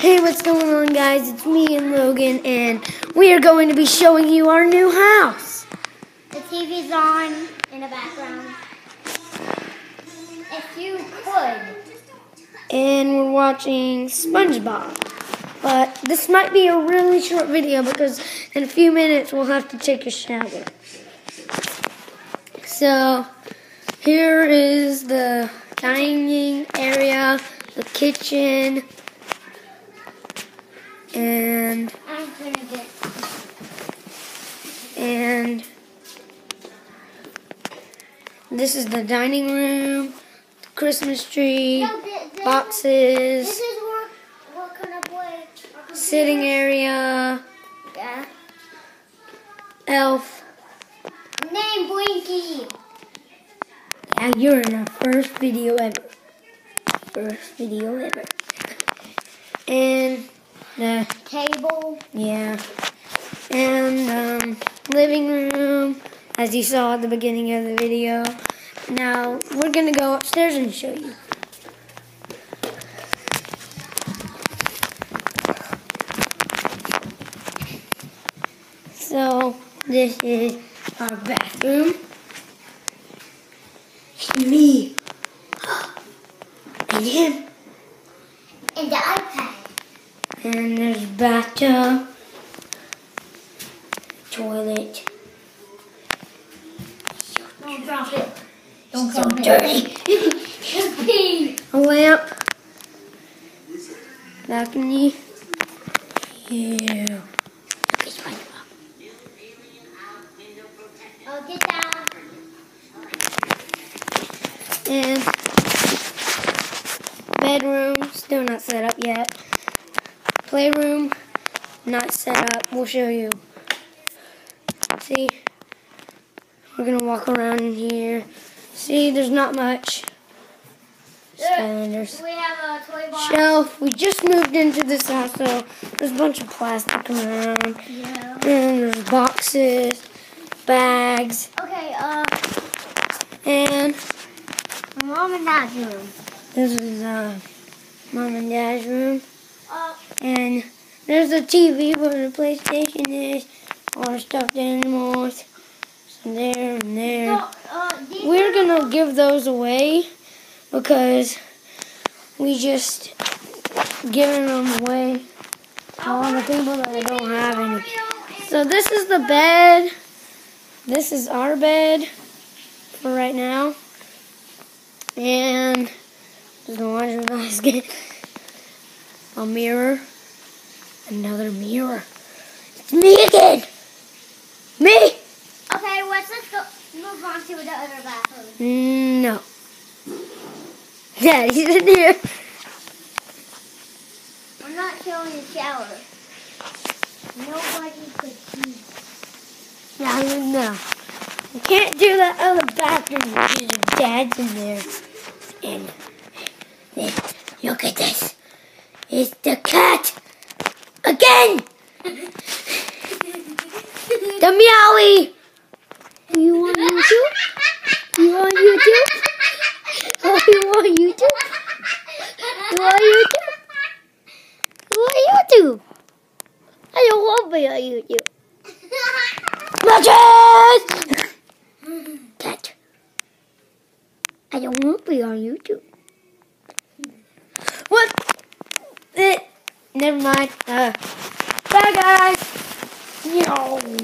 Hey, what's going on, guys? It's me and Logan, and we are going to be showing you our new house. The TV's on in the background. If you could. And we're watching SpongeBob. But this might be a really short video because in a few minutes we'll have to take a shower. So, here is the dining area, the kitchen, and this is the dining room, the Christmas tree, boxes, This is where we're gonna play. sitting area, Yeah. Elf. Name Blinky. Yeah, you're in our first video ever. First video ever. And the Table. yeah. And living room, as you saw at the beginning of the video. Now we're gonna go upstairs and show you. So this is our bathroom. Me. And him. And the iPad. And there's bathtub, toilet. Don't drop it. Don't So drop it. dirty. A lamp. Balcony. Yeah. Oh, get down. And bedroom, still not set up yet. Playroom, not set up. We'll show you. See, we're gonna walk around in here. See, there's not much. Skylanders. We have a toy box. Shelf. We just moved into this house, so there's a bunch of plastic around. Yeah. And there's boxes, bags, Okay, and Mom and Dad's room. this is Mom and Dad's room. Uh, And there's a TV where the PlayStation is, all the stuffed animals. So there and there. We're gonna give those away because we just giving them away to all the people that don't have any. So this is the bed. This is our bed for right now. And there's the laundry basket. A mirror. Another mirror. It's me again! Me! Okay, let's go move on to the other bathroom. No. Daddy's in here. I'm not showing the shower. Nobody could see. Yeah, no. You can't do that other bathroom because your dad's in there. And then, look at this. It's the cat. Again! The meowie! You want YouTube? You want YouTube? Oh, you want YouTube? You want YouTube? You want YouTube? I don't want to be on YouTube. Matches! Cat. I don't want to be on YouTube. What? Never mind. Bye, guys. Yo.